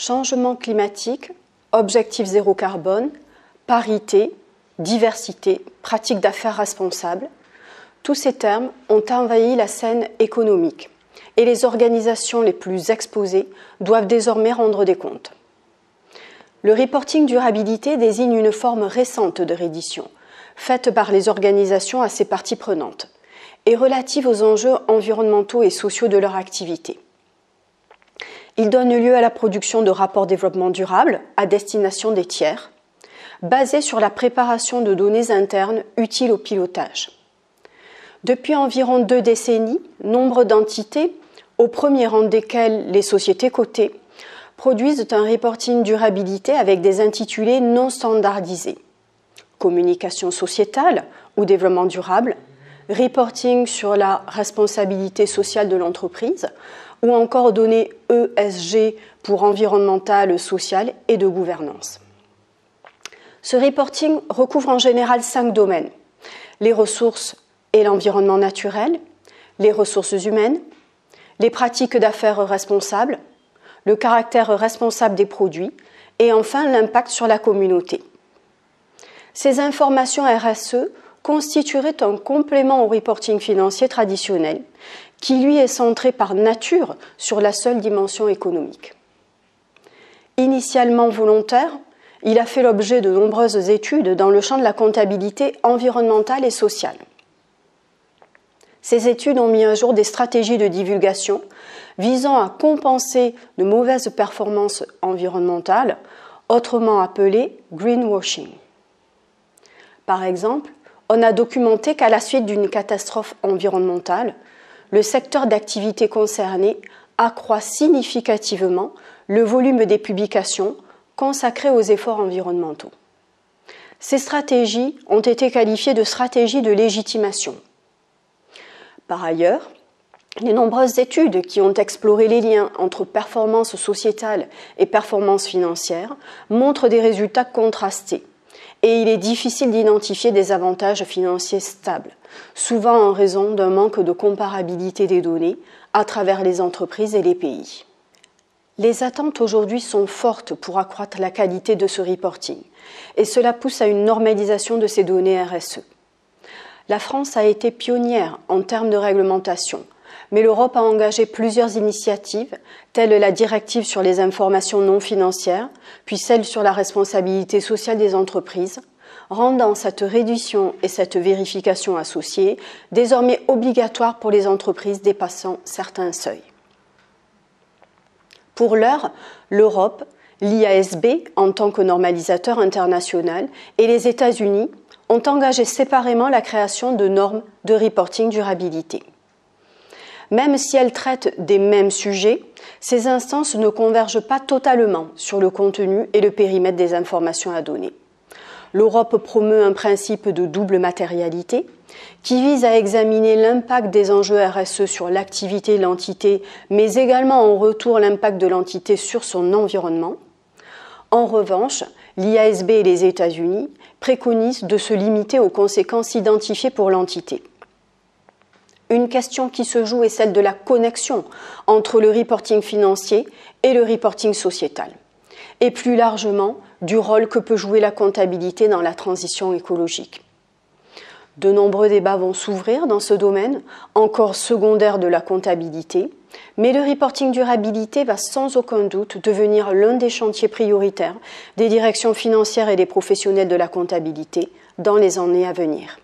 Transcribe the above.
changement climatique, objectif zéro carbone, parité, diversité, pratique d'affaires responsables, tous ces termes ont envahi la scène économique et les organisations les plus exposées doivent désormais rendre des comptes. Le reporting durabilité désigne une forme récente de reddition, faite par les organisations à ses parties prenantes, et relative aux enjeux environnementaux et sociaux de leur activité. Il donne lieu à la production de rapports développement durable à destination des tiers, basés sur la préparation de données internes utiles au pilotage. Depuis environ 2 décennies, nombre d'entités, au premier rang desquelles les sociétés cotées, produisent un reporting durabilité avec des intitulés non standardisés. Communication sociétale ou développement durable, reporting sur la responsabilité sociale de l'entreprise ou encore données ESG pour environnemental, social et de gouvernance. Ce reporting recouvre en général 5 domaines: les ressources et l'environnement naturel, les ressources humaines, les pratiques d'affaires responsables, le caractère responsable des produits et enfin l'impact sur la communauté. Ces informations RSE constitueraient un complément au reporting financier traditionnel qui, lui, est centré par nature sur la seule dimension économique. Initialement volontaire, il a fait l'objet de nombreuses études dans le champ de la comptabilité environnementale et sociale. Ces études ont mis à jour des stratégies de divulgation visant à compenser de mauvaises performances environnementales, autrement appelées greenwashing. Par exemple, on a documenté qu'à la suite d'une catastrophe environnementale, le secteur d'activité concerné accroît significativement le volume des publications consacrées aux efforts environnementaux. Ces stratégies ont été qualifiées de stratégies de légitimation. Par ailleurs, les nombreuses études qui ont exploré les liens entre performance sociétale et performance financière montrent des résultats contrastés. Et il est difficile d'identifier des avantages financiers stables, souvent en raison d'un manque de comparabilité des données à travers les entreprises et les pays. Les attentes aujourd'hui sont fortes pour accroître la qualité de ce reporting, et cela pousse à une normalisation de ces données RSE. La France a été pionnière en termes de réglementation, mais l'Europe a engagé plusieurs initiatives, telles la directive sur les informations non financières, puis celle sur la responsabilité sociale des entreprises, rendant cette réduction et cette vérification associées désormais obligatoires pour les entreprises dépassant certains seuils. Pour l'heure, l'Europe, l'IASB en tant que normalisateur international et les États-Unis ont engagé séparément la création de normes de reporting durabilité. Même si elles traitent des mêmes sujets, ces instances ne convergent pas totalement sur le contenu et le périmètre des informations à donner. L'Europe promeut un principe de double matérialité qui vise à examiner l'impact des enjeux RSE sur l'activité de l'entité, mais également en retour l'impact de l'entité sur son environnement. En revanche, l'IASB et les États-Unis préconisent de se limiter aux conséquences identifiées pour l'entité. Une question qui se joue est celle de la connexion entre le reporting financier et le reporting sociétal, et plus largement du rôle que peut jouer la comptabilité dans la transition écologique. De nombreux débats vont s'ouvrir dans ce domaine, encore secondaire de la comptabilité, mais le reporting durabilité va sans aucun doute devenir l'un des chantiers prioritaires des directions financières et des professionnels de la comptabilité dans les années à venir.